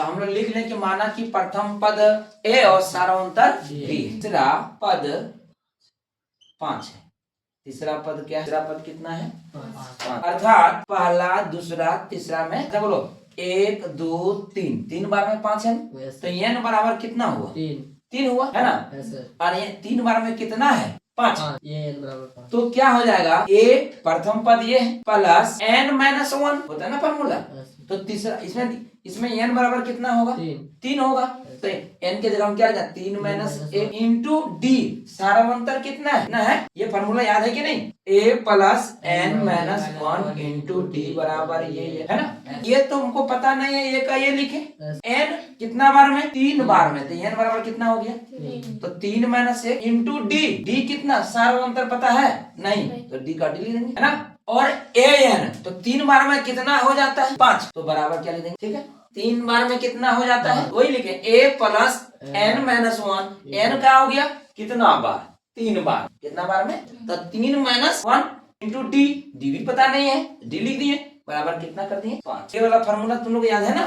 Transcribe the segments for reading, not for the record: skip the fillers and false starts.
तो हम लोग लिख लें कि माना कि प्रथम पद ए और सारांतर डी। तीसरा पद 5 है। तीसरा पद क्या है? तीसरा पद कितना है? 5। अर्थात पहला दूसरा तीसरा में क्या बोलो 1 2 3 3 बार में 5 है, तो n बराबर कितना हुआ? 3 हुआ है ना। और ये 3 बार में कितना है? 5। तो क्या हो जाएगा? ए प्रथम पद ये है प्लस n-1 होता है ना फॉर्मूला। तो तीसरा इसमें n बराबर कितना होगा? 3 होगा। तो n के जगह हम क्या लेंगे? 3 - 1 इंटू डी। सारांतर कितना है ना है? ये फॉर्मूला याद है कि नहीं? a plus n-1 into D बराबर ये है ना। ये तो हमको पता नहीं है, ये का ये लिखे n कितना बार में? 3 बार में। तो n बराबर कितना हो गया? तो 3 - 1 इंटू डी। डी कितना? सारांतर पता है नहीं, तो डी का डी ले देंगे है ना। और an तो 3 बार में कितना हो जाता है? 5। तो बराबर क्या ले देंगे? ठीक है, 3 बार में कितना हो जाता है? वही लिखे a प्लस n-1। n क्या हो गया? कितना बार? 3 बार। कितना बार में? तो 3 - 1 इंटू डी। डी भी पता नहीं है, डी लिख दिए बराबर कितना कर दिए? 5। ये वाला फॉर्मूला तुम लोग याद है ना?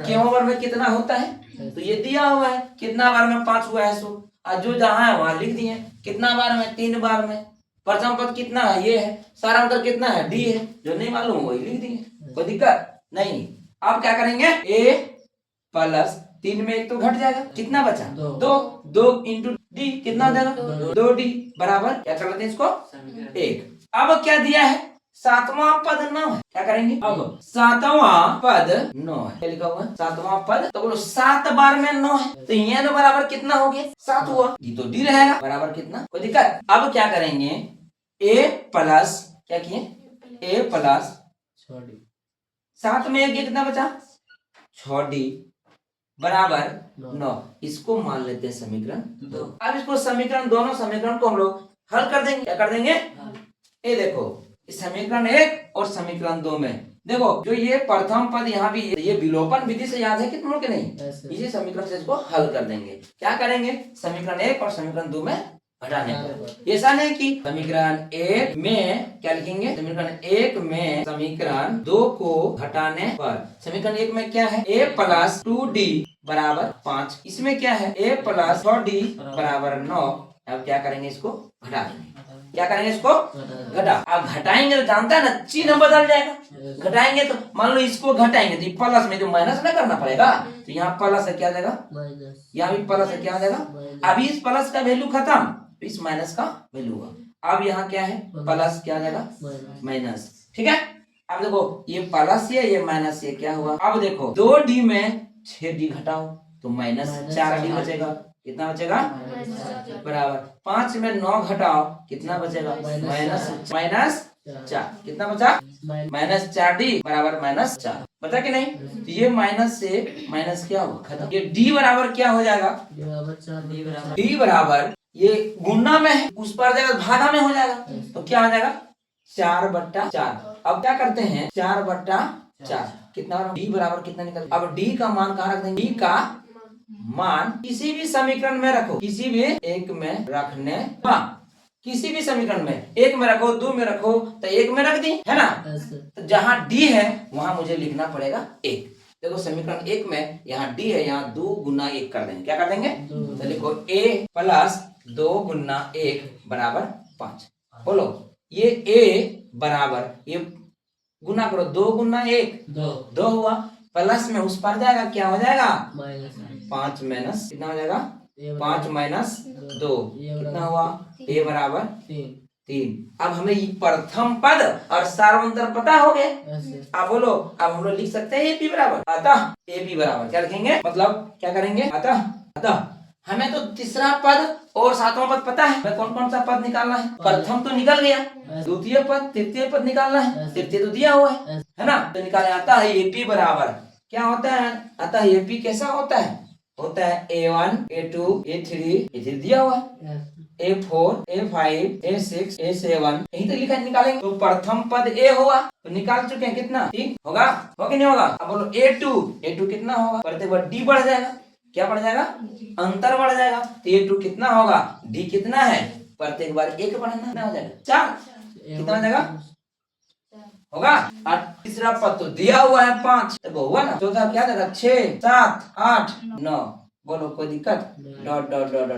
क्यों बार में कितना होता है? तो ये दिया हुआ है कितना बार में 5 हुआ है। सो और जो जहाँ है वहां लिख दिए कितना बार में? 3 बार में। प्रथम पद कितना है? ये है। सारांतर कितना है? डी है। जो नहीं मालूम वही लिख दिए, कोई दिक्कत नहीं। अब क्या करेंगे? a प्लस 3 में 1 तो घट जाएगा, कितना बचा? 2 इंटू डी कितना हो जाएगा? 2d बराबर क्या कर लेते हैं इसको? 1। अब क्या दिया है? 7वां पद 9 है। क्या करेंगे? अब 7वां पद 9 है। क्या लिखा हुआ है? 7वां पद। तो बोलो 7 बार में 9 है, तो n बराबर कितना हो गया? 7 हुआ। डी तो डी रहेगा बराबर कितना? कोई दिक्कत? अब क्या करेंगे? a प्लस क्या किए? a प्लस 7 में 1 कितना बचा? 6d बराबर 9। इसको मान लेते हैं समीकरण 2। अब इसको समीकरण दोनों समीकरण को हम लोग हल कर देंगे। क्या कर देंगे? ये देखो इस समीकरण 1 और समीकरण 2 में देखो जो ये प्रथम पद यहाँ भी ये विलोपन विधि से याद है कि तुम लोग के नहीं? इसी समीकरण से इसको हल कर देंगे। क्या करेंगे? समीकरण 1 और समीकरण 2 में घटाने पर। ऐसा नहीं कि समीकरण 1 में क्या लिखेंगे? समीकरण 1 में समीकरण 2 को घटाने पर। समीकरण 1 में क्या है? a प्लस 2d बराबर 5। इसमें क्या है? a प्लस 6d बराबर 9। अब क्या करेंगे? इसको घटा देंगे। क्या करेंगे? इसको घटा। अब घटाएंगे तो जानता है ना चिन्ह बदल जाएगा। घटाएंगे तो मान लो इसको घटाएंगे तो प्लस में जो माइनस ना करना पड़ेगा, तो यहाँ प्लस है क्या जाएगा? यहाँ भी प्लस है क्या जाएगा? अभी इस प्लस का वैल्यू खत्म, इस माइनस का वैल्यू हुआ। अब यहाँ क्या है? प्लस क्या जाएगा? माइनस। ठीक है। अब देखो ये प्लस ये माइनस ये क्या हुआ? अब देखो 2d में 6d घटाओ तो माइनस 4d बचेगा। कितना बचेगा? बराबर 5 में 9 घटाओ कितना बचेगा? माइनस 4। कितना बचा? -4d बराबर -4 बता कि नहीं? तो ये माइनस से माइनस क्या होगा? खत्म। ये d बराबर क्या हो जाएगा? d बराबर ये गुणा में है, उस पर जाएगा भागा में हो जाएगा, तो क्या हो जाएगा? 4/4। अब क्या करते हैं? 4/4 कितना? d बराबर कितना निकल? अब d का मान कहाँ रख देंगे? d का मान किसी भी समीकरण में रखो, किसी भी एक में रखने किसी भी समीकरण में 1 में रखो, 2 में रखो, तो 1 में रख दी है ना। तो जहाँ d है वहां मुझे लिखना पड़ेगा 1। देखो समीकरण 1 में यहाँ d है, यहाँ 2 गुना 1 कर देंगे। क्या कर देंगे? तो लिखो a प्लस 2 गुना 1 बराबर 5। बोलो ये a बराबर ये गुना करो 2 गुना 1 2 हुआ, प्लस में उस पर जाएगा क्या हो जाएगा? 5 माइनस कितना हो जाएगा? 5 माइनस 2 कितना हुआ? a बराबर 3। अब हमें प्रथम पद और सारांतर पता हो गए। अब बोलो अब हम लोग लिख सकते हैं AP बराबर अतः AP बराबर क्या लिखेंगे? मतलब क्या करेंगे? अतः हमें तो तीसरा पद और 7वां पद पता है। हमें कौन कौन सा पद निकालना है? प्रथम तो निकल गया, द्वितीय पद तृतीय पद निकालना है। तृतीय तो दिया हुआ है ना, तो निकाले। अतः AP बराबर क्या होता है? अतः AP कैसा होता है? होता है A1 A2 A3 A3 दिया हुआ है, A4 A5 A6 A7 यही तो लिखा निकालेंगे। तो प्रथम पद A हुआ तो निकाल चुके हैं। कितना? ठीक होगा? हो कि नहीं होगा? अब बोलो A2 कितना होगा? प्रत्येक बार D बढ़ जाएगा। क्या बढ़ जाएगा? अंतर बढ़ जाएगा। तो A2 कितना होगा? D कितना है? प्रत्येक बार 1 बढ़ना हो जाएगा 4। कितना हो जाएगा? होगा। और तीसरा पद तो दिया हुआ है 5, तो हुआ ना। चौथा क्या देगा 6 7 8 9, बोलो कोई दिक्कत? Dot dot dot